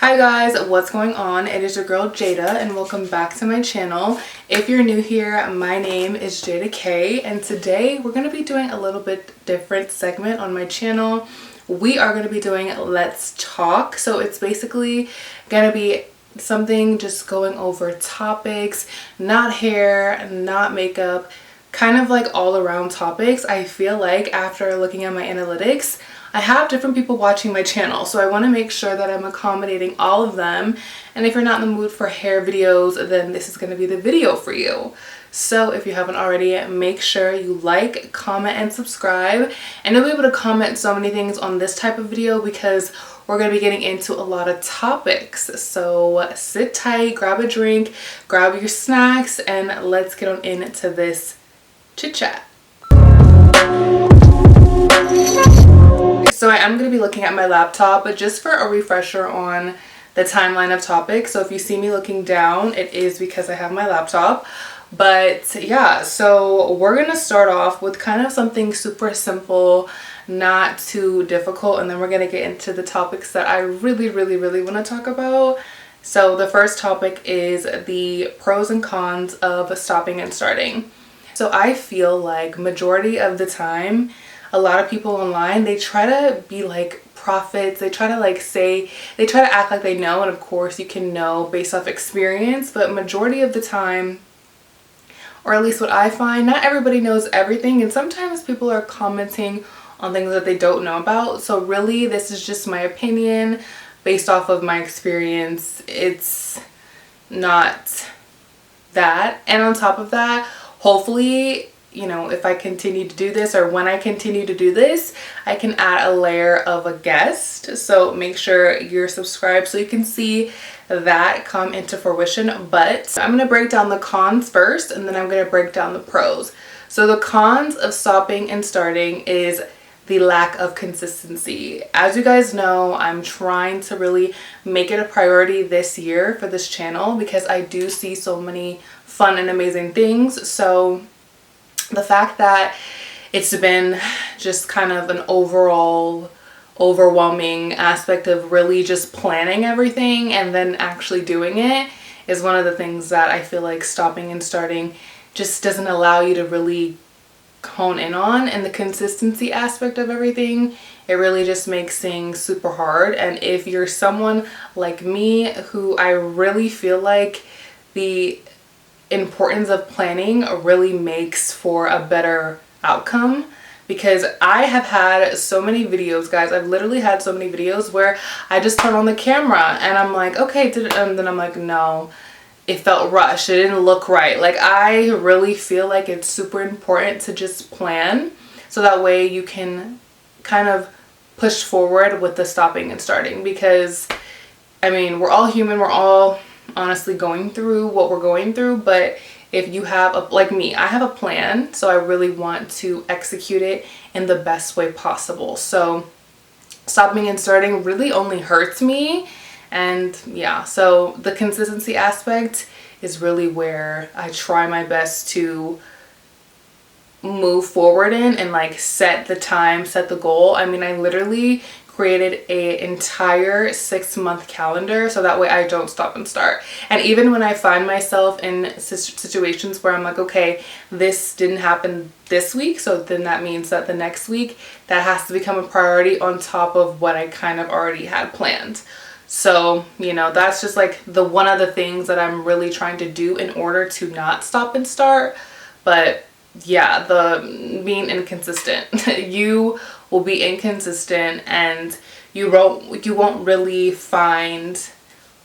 Hi guys, what's going on? It is your girl Jada and welcome back to my channel. If you're new here, my name is Jada K and today we're going to be doing a little bit different segment on my channel. We are going to be doing Let's Talk. So it's basically going to be something just going over topics, not hair, not makeup, kind of like all around topics. I feel like after looking at my analytics, I have different people watching my channel, so I want to make sure that I'm accommodating all of them. And if you're not in the mood for hair videos, then this is going to be the video for you. So if you haven't already, make sure you like, comment, and subscribe. And you'll be able to comment so many things on this type of video because we're going to be getting into a lot of topics. So sit tight, grab a drink, grab your snacks, and let's get on into this chit chat. So I am going to be looking at my laptop, but just for a refresher on the timeline of topics. So if you see me looking down, it is because I have my laptop. But yeah, so we're going to start off with kind of something super simple, not too difficult, and then we're going to get into the topics that I really want to talk about. So the first topic is the pros and cons of stopping and starting. So I feel like majority of the time, a lot of people online, they try to be like prophets. They try to they try to act like they know. And of course you can know based off experience, but majority of the time, or at least what I find, not everybody knows everything. And sometimes people are commenting on things that they don't know about. So really this is just my opinion based off of my experience. It's not that. And on top of that, hopefully, you know, if I continue to do this or when I continue to do this, I can add a layer of a guest. So make sure you're subscribed so you can see that come into fruition. But I'm going to break down the cons first and then I'm going to break down the pros. So the cons of stopping and starting is the lack of consistency. As you guys know, I'm trying to really make it a priority this year for this channel because I do see so many fun and amazing things. So the fact that it's been just kind of an overall overwhelming aspect of really just planning everything and then actually doing it is one of the things that I feel like stopping and starting just doesn't allow you to really hone in on. And the consistency aspect of everything, it really just makes things super hard. And if you're someone like me who I really feel like the importance of planning really makes for a better outcome, because I have had so many videos, guys. I've literally had so many videos where I just turn on the camera and I'm like, okay, and then I'm like, no, it felt rushed. It didn't look right. Like, I really feel like it's super important to just plan so that way you can kind of push forward with the stopping and starting, because I mean, we're all human. We're all honestly going through what we're going through, but if you have like me, I have a plan, so I really want to execute it in the best way possible. So stopping and starting really only hurts me. And yeah, so the consistency aspect is really where I try my best to move forward in and like set the time, set the goal. I mean, I literally created an entire 6-month calendar so that way I don't stop and start. And even when I find myself in situations where I'm like, okay, this didn't happen this week, so then that means that the next week that has to become a priority on top of what I kind of already had planned. So, you know, that's just like the one of the things that I'm really trying to do in order to not stop and start. But yeah, the being inconsistent. You will be inconsistent and you won't really find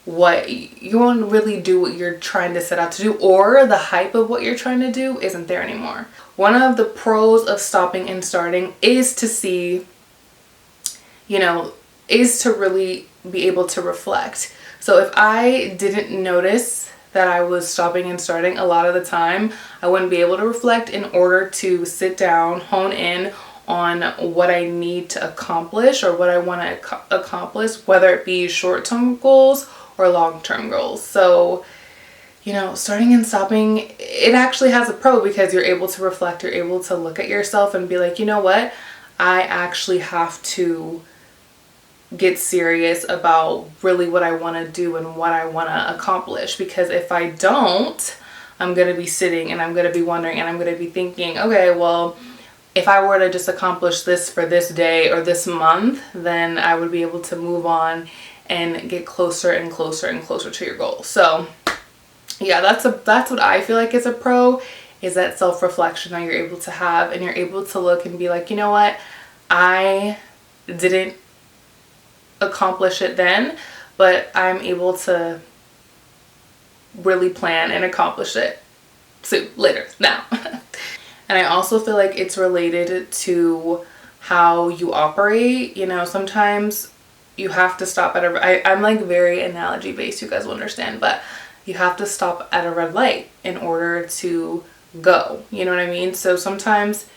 you won't really do what you're trying to set out to do, or the hype of what you're trying to do isn't there anymore. One of the pros of stopping and starting is to see, you know, is to really be able to reflect. So if I didn't notice that I was stopping and starting a lot of the time, I wouldn't be able to reflect in order to sit down, hone in on what I need to accomplish or what I want to accomplish, whether it be short-term goals or long-term goals. So, you know, starting and stopping, it actually has a pro because you're able to reflect, you're able to look at yourself and be like, you know what, I actually have to get serious about really what I want to do and what I want to accomplish. Because if I don't, I'm going to be sitting and I'm going to be wondering and I'm going to be thinking, okay, well, if I were to just accomplish this for this day or this month, then I would be able to move on and get closer and closer and closer to your goal. So yeah, that's what I feel like is a pro, is that self-reflection that you're able to have, and you're able to look and be like, you know what, I didn't accomplish it then, but I'm able to really plan and accomplish it soon, later, now. And I also feel like it's related to how you operate. You know, sometimes you have to stop at I'm like very analogy based, you guys will understand, but you have to stop at a red light in order to go. You know what I mean? So sometimes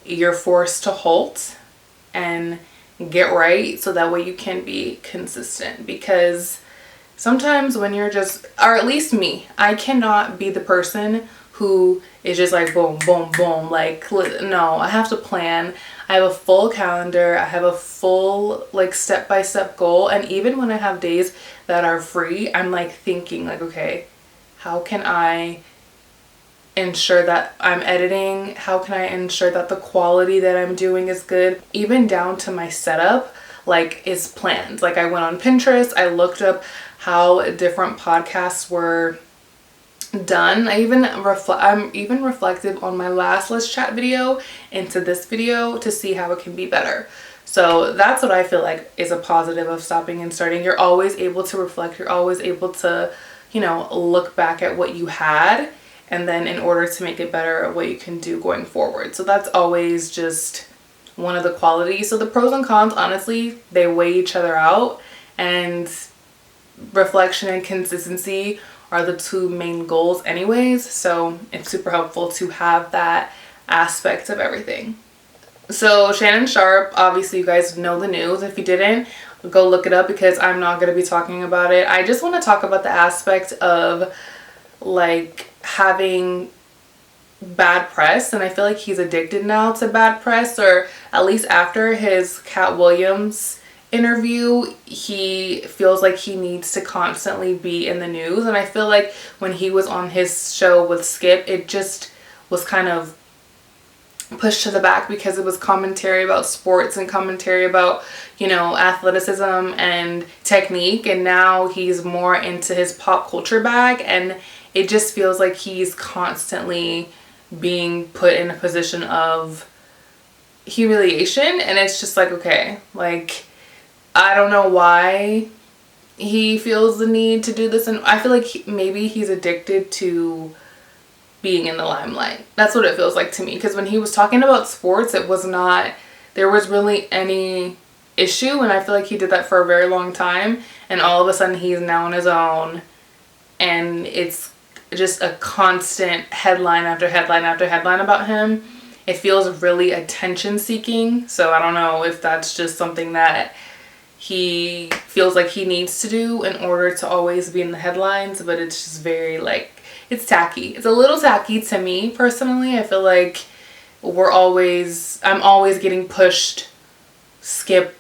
you're forced to halt and get right so that way you can be consistent. Because sometimes when you're just, or at least me, I cannot be the person who is just like boom, boom, boom. Like, no, I have to plan. I have a full calendar. I have a full like step-by-step goal. And even when I have days that are free, I'm like thinking like, okay, how can I ensure that I'm editing? How can I ensure that the quality that I'm doing is good? Even down to my setup, like, is planned. Like, I went on Pinterest, I looked up how different podcasts were done. I'm even reflective on my last Let's Chat video into this video to see how it can be better. So that's what I feel like is a positive of stopping and starting. You're always able to reflect. You're always able to, you know, look back at what you had, and then in order to make it better, what you can do going forward. So that's always just one of the qualities. So the pros and cons, honestly, they weigh each other out, and reflection and consistency are the two main goals anyways. So it's super helpful to have that aspect of everything. So Shannon Sharpe, obviously you guys know the news. If you didn't, go look it up because I'm not going to be talking about it. I just want to talk about the aspect of like having bad press, and I feel like he's addicted now to bad press, or at least after his Cat Williams interview, he feels like he needs to constantly be in the news. And I feel like when he was on his show with Skip, it just was kind of pushed to the back because it was commentary about sports and commentary about, you know, athleticism and technique, and now he's more into his pop culture bag, and it just feels like he's constantly being put in a position of humiliation. And it's just like, okay, like, I don't know why he feels the need to do this, and I feel like maybe he's addicted to being in the limelight. That's what it feels like to me, because when he was talking about sports, it was not, there was really any issue, and I feel like he did that for a very long time, and all of a sudden he's now on his own, and it's just a constant headline after headline after headline about him. It feels really attention seeking, so I don't know if that's just something that he feels like he needs to do in order to always be in the headlines, but it's just very like, it's tacky. It's a little tacky to me personally. I feel like I'm always getting pushed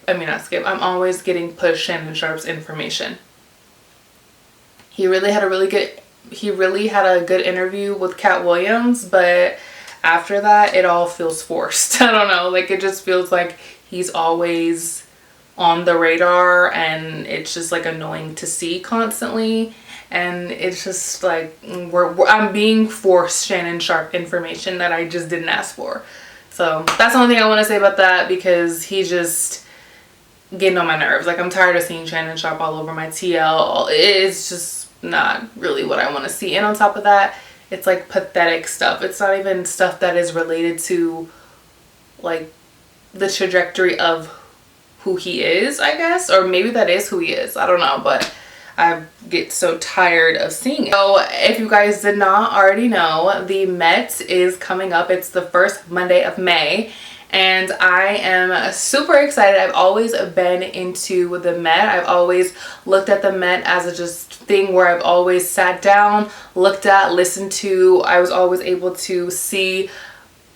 I'm always getting pushed Shannon Sharpe's information. He really had a good interview with Cat Williams, but after that it all feels forced. I don't know, like, it just feels like he's always on the radar, and it's just like annoying to see constantly, and it's just like I'm being forced Shannon Sharpe information that I just didn't ask for. So that's the only thing I want to say about that, because he's just getting on my nerves. Like, I'm tired of seeing Shannon Sharpe all over my TL. It's just not really what I want to see. And on top of that, it's like pathetic stuff. It's not even stuff that is related to like the trajectory of who he is, I guess, or maybe that is who he is, I don't know, but I get so tired of seeing it. So if you guys did not already know, the Met is coming up. It's the first Monday of May, and I am super excited. I've always been into the Met. I've always looked at the Met as a just thing where I've always sat down, looked at, listened to. I was always able to see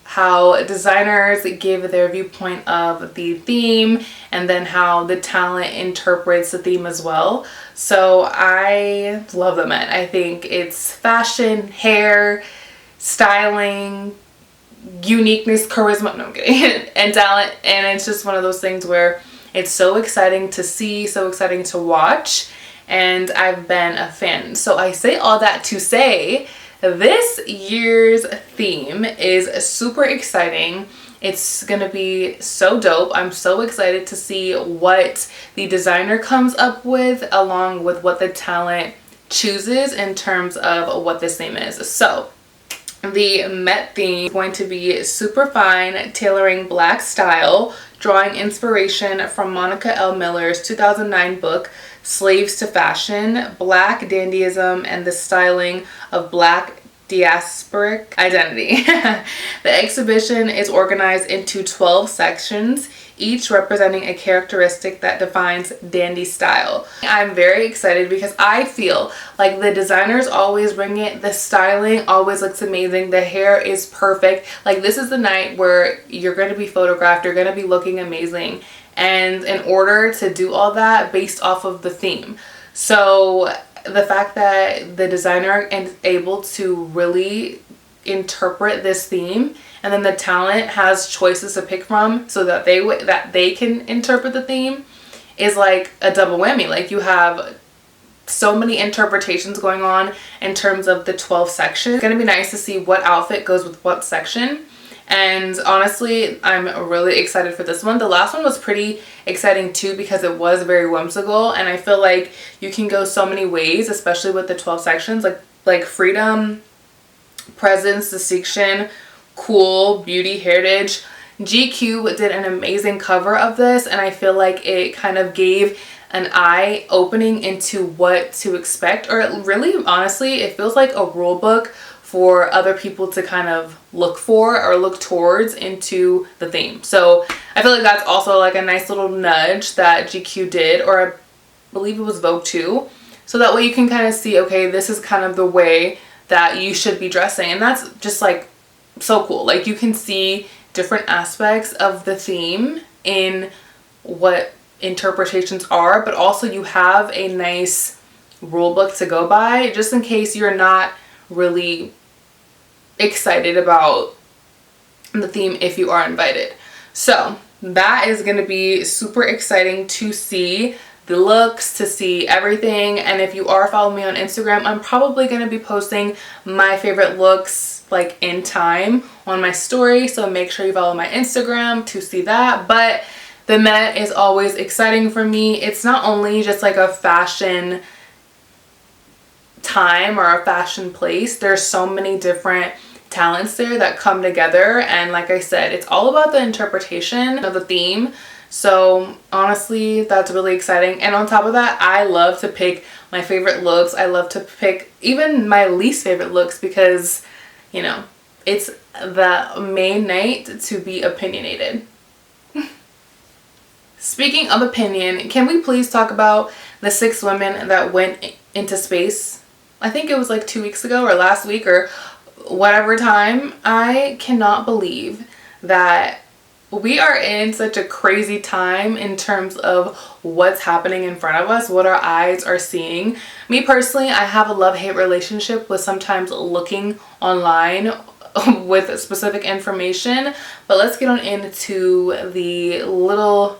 how designers give their viewpoint of the theme, and then how the talent interprets the theme as well. So I love the Met. I think it's fashion, hair, styling, uniqueness, charisma, no I'm kidding, and talent. And it's just one of those things where it's so exciting to see, so exciting to watch, and I've been a fan. So I say all that to say this year's theme is super exciting. It's gonna be so dope. I'm so excited to see what the designer comes up with, along with what the talent chooses in terms of what this theme is. So the Met theme is going to be super fine, tailoring black style, drawing inspiration from Monica L. Miller's 2009 book, Slaves to Fashion, black dandyism, and the styling of black diasporic identity. The exhibition is organized into 12 sections, each representing a characteristic that defines dandy style. I'm very excited because I feel like the designers always bring it. The styling always looks amazing. The hair is perfect. Like, this is the night where you're going to be photographed, you're going to be looking amazing, and in order to do all that based off of the theme. So the fact that the designer is able to really interpret this theme, and then the talent has choices to pick from so that they can interpret the theme, is like a double whammy. Like, you have so many interpretations going on in terms of the 12 sections. It's gonna be nice to see what outfit goes with what section. And honestly, I'm really excited for this one. The last one was pretty exciting too because it was very whimsical, and I feel like you can go so many ways, especially with the 12 sections, like freedom, presence, distinction, cool, beauty, heritage. GQ did an amazing cover of this, and I feel like it kind of gave an eye opening into what to expect, or really, honestly, it feels like a rule book for other people to kind of look for or look towards into the theme. So I feel like that's also like a nice little nudge that GQ did, or I believe it was Vogue too. So that way you can kind of see, okay, this is kind of the way that you should be dressing. And that's just like so cool. Like, you can see different aspects of the theme in what interpretations are, but also you have a nice rule book to go by just in case you're not really excited about the theme if you are invited. So that is going to be super exciting to see the looks, to see everything. And if you are following me on Instagram, I'm probably going to be posting my favorite looks like in time on my story, so make sure you follow my Instagram to see that. But the Met is always exciting for me. It's not only just like a fashion time or a fashion place. There's so many different talents there that come together, and like I said, it's all about the interpretation of the theme. So honestly, that's really exciting. And on top of that, I love to pick my favorite looks. I love to pick even my least favorite looks because, you know, it's the main night to be opinionated. Speaking of opinion, can we please talk about the 6 women that went into space? I think it was like 2 weeks ago or last week or whatever time. I cannot believe that we are in such a crazy time in terms of what's happening in front of us, what our eyes are seeing. Me personally, I have a love-hate relationship with sometimes looking online with specific information, but let's get on into the little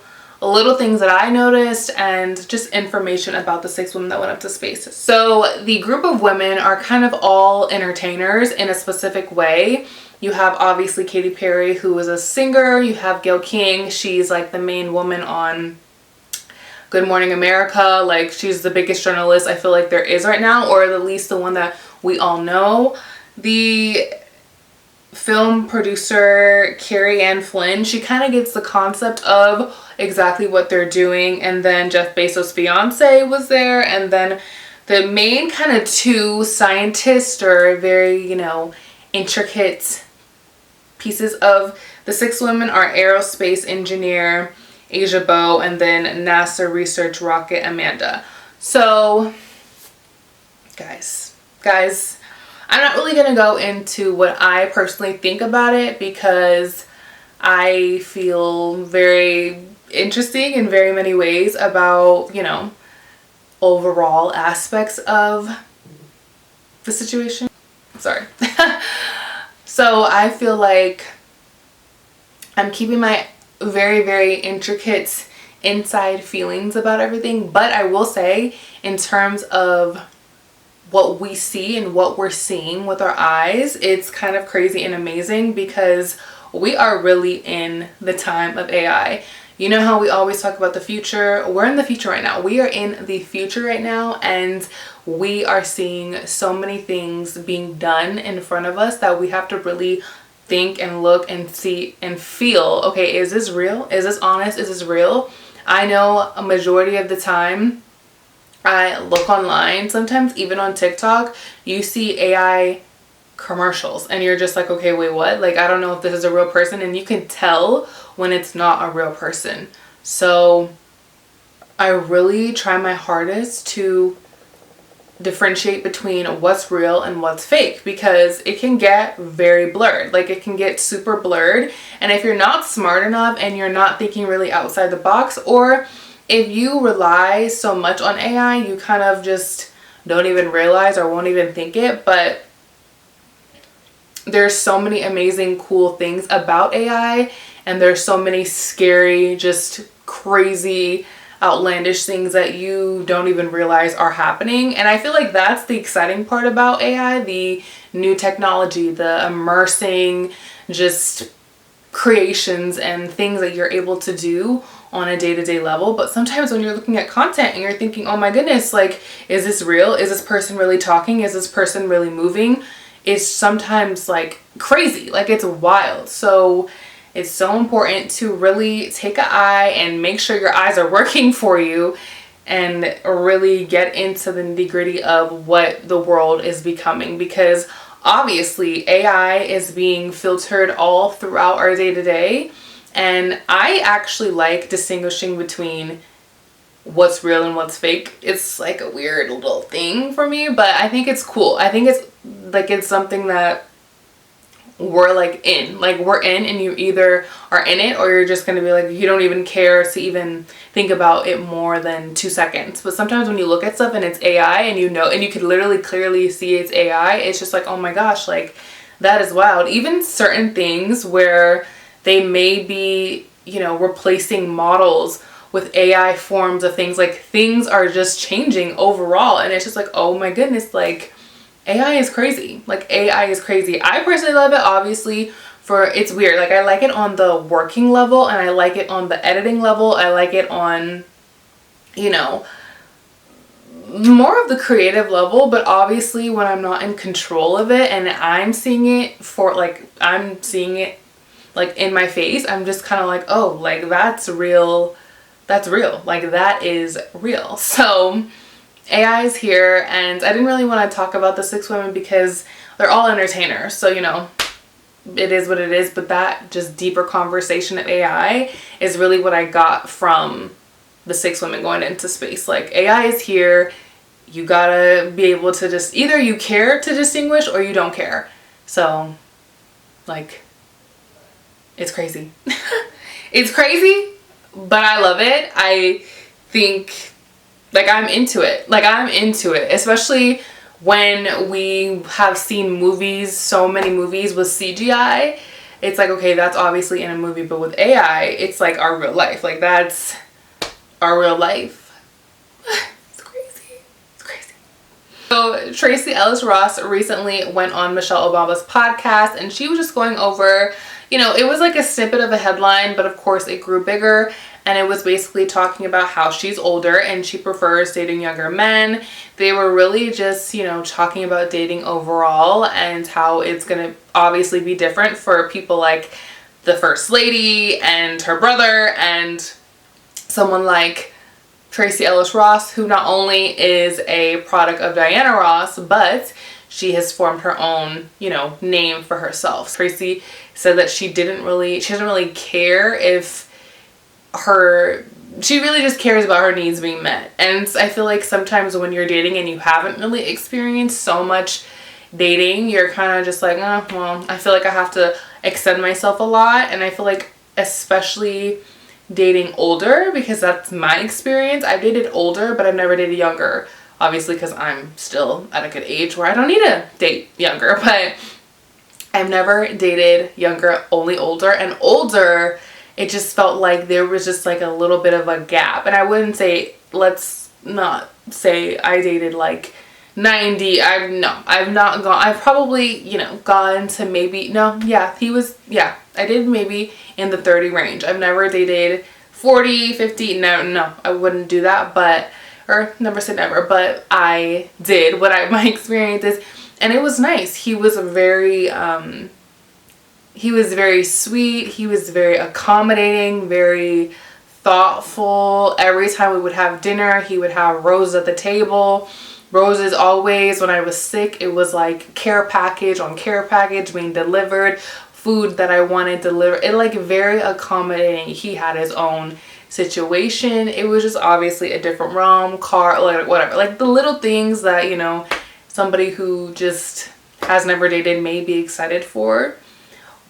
things that I noticed and just information about the 6 women that went up to space. So the group of women are kind of all entertainers in a specific way. You have obviously Katy Perry, who is a singer. You have Gayle King. She's like the main woman on Good Morning America. Like, she's the biggest journalist I feel like there is right now, or at least the one that we all know. The film producer Carrie Ann Flynn, she kind of gets the concept of exactly what they're doing. And then Jeff Bezos' fiance was there, and then the main kind of 2 scientists or very, you know, intricate pieces of the 6 women are aerospace engineer Asia Bow and then NASA research rocket Amanda. So guys, I'm not really going to go into what I personally think about it because I feel very interesting in very many ways about, you know, overall aspects of the situation. Sorry. So I feel like I'm keeping my very, very intricate inside feelings about everything, but I will say in terms of what we see and what we're seeing with our eyes, it's kind of crazy and amazing because we are really in the time of AI. You know how we always talk about the future? We're in the future right now. We are in the future right now, and we are seeing so many things being done in front of us that we have to really think and look and see and feel, okay, is this real? Is this honest? Is this real? I know a majority of the time I look online, sometimes even on TikTok, you see AI commercials and you're just like, okay, wait, what? Like, I don't know if this is a real person, and you can tell when it's not a real person. So I really try my hardest to differentiate between what's real and what's fake, because it can get very blurred. Like, it can get super blurred, and if you're not smart enough and you're not thinking really outside the box, or if you rely so much on AI, you kind of just don't even realize or won't even think it. But there's so many amazing, cool things about AI, and there's so many scary, just crazy, outlandish things that you don't even realize are happening. And I feel like that's the exciting part about AI, the new technology, the immersing just creations and things that you're able to do on a day-to-day level. But sometimes when you're looking at content and you're thinking, oh my goodness, like, is this real? Is this person really talking? Is this person really moving? It's sometimes like crazy, like it's wild. So it's so important to really take an eye and make sure your eyes are working for you and really get into the nitty-gritty of what the world is becoming, because obviously AI is being filtered all throughout our day-to-day. And I actually like distinguishing between what's real and what's fake. It's like a weird little thing for me, but I think it's cool. I think it's like, it's something that we're like in, like we're in, and you either are in it or you're just going to be like, you don't even care to even think about it more than 2 seconds. But sometimes when you look at stuff and it's AI and you know, and you could literally clearly see it's AI, it's just like, oh my gosh, like that is wild. Even certain things where they may be, you know, replacing models with AI forms of things, like things are just changing overall, and it's just like, oh my goodness, like AI is crazy. Like AI is crazy. I personally love it, obviously, for it's weird. Like I like it on the working level, and I like it on the editing level. I like it on, you know, more of the creative level, but obviously when I'm not in control of it and I'm seeing it for like, I'm seeing it like in my face, I'm just kind of like, oh, like that's real. That's real. Like that is real. So AI is here, and I didn't really want to talk about the 6 women because they're all entertainers. So, you know, it is what it is, but that just deeper conversation of AI is really what I got from the 6 women going into space. Like AI is here. You gotta be able to just, either you care to distinguish or you don't care. So like, it's crazy. It's crazy, but I love it. I think, like, I'm into it. Like, I'm into it. Especially when we have seen movies, so many movies with CGI. It's like, okay, that's obviously in a movie, but with AI, it's like our real life. Like, that's our real life. It's crazy. It's crazy. So, Tracee Ellis Ross recently went on Michelle Obama's podcast, and she was just going over, you know, it was like a snippet of a headline, but of course it grew bigger. And it was basically talking about how she's older and she prefers dating younger men. They were really just, you know, talking about dating overall and how it's going to obviously be different for people like the First Lady and her brother, and someone like Tracee Ellis Ross, who not only is a product of Diana Ross, but she has formed her own, you know, name for herself. Tracee said that she doesn't really care if she really just cares about her needs being met. And I feel like sometimes when you're dating and you haven't really experienced so much dating, you're kind of just like, oh, well, I feel like I have to extend myself a lot. And I feel like especially dating older, because that's my experience. I've dated older, but I've never dated younger, obviously, because I'm still at a good age where I don't need to date younger. But I've never dated younger, only older. And older, it just felt like there was just like a little bit of a gap. And I wouldn't say, let's not say I dated like 90. I've not gone. I've probably, you know, gone to maybe, no, yeah, I did maybe in the 30 range. I've never dated 40, 50. No, I wouldn't do that. But, or never say never, but I did my experience is, and it was nice. He was very sweet. He was very accommodating, very thoughtful. Every time we would have dinner, he would have roses at the table. Roses always. When I was sick, it was like care package on care package being delivered. Food that I wanted delivered. It like very accommodating. He had his own situation. It was just obviously a different realm, car, like whatever. Like the little things that, you know, somebody who just has never dated may be excited for.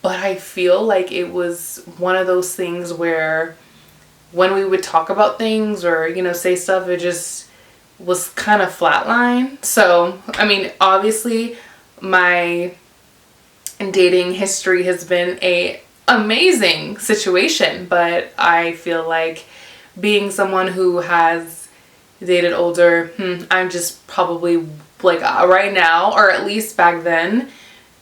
But I feel like it was one of those things where when we would talk about things or, you know, say stuff, it just was kind of flatline. So, I mean, obviously my dating history has been a amazing situation, but I feel like being someone who has dated older, I'm just probably like right now, or at least back then,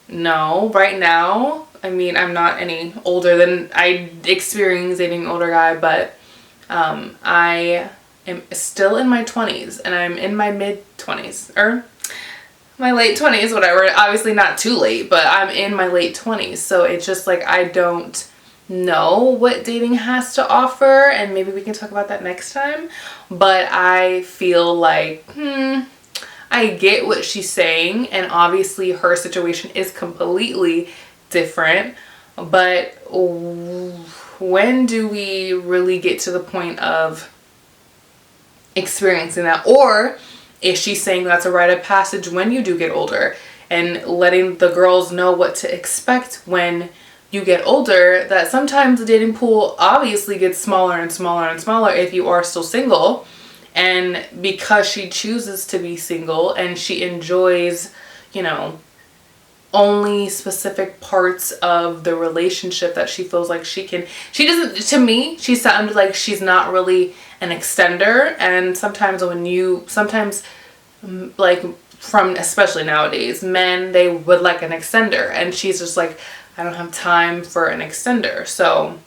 no, right now, I mean, I'm not any older than I experienced dating an older guy, but I am still in my 20s and I'm in my mid-20s or my late 20s, whatever. Obviously not too late, but I'm in my late 20s. So it's just like I don't know what dating has to offer, and maybe we can talk about that next time. But I feel like, I get what she's saying, and obviously her situation is completely different, but when do we really get to the point of experiencing that? Or is she saying that's a rite of passage when you do get older, and letting the girls know what to expect when you get older, that sometimes the dating pool obviously gets smaller and smaller and smaller if you are still single, and because she chooses to be single and she enjoys, you know, only specific parts of the relationship that she feels like she doesn't, to me, she sounded like she's not really an extender. And sometimes like from, especially nowadays, men, they would like an extender, and she's just like, I don't have time for an extender. So,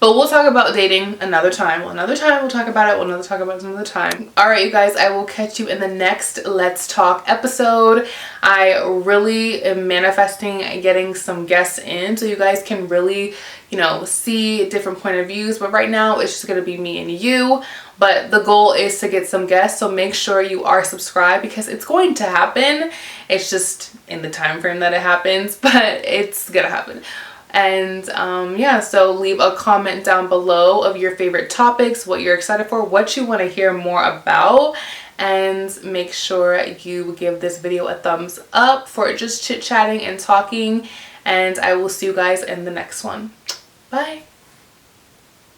but we'll talk about dating another time. We'll talk about it. We'll talk about it another time. All right, you guys, I will catch you in the next Let's Talk episode. I really am manifesting getting some guests in so you guys can really, you know, see different point of views. But right now it's just going to be me and you. But the goal is to get some guests, so make sure you are subscribed because it's going to happen. It's just in the time frame that it happens, but it's gonna happen. And yeah, so leave a comment down below of your favorite topics, what you're excited for, what you want to hear more about, and make sure you give this video a thumbs up for just chit-chatting and talking, and I will see you guys in the next one. Bye.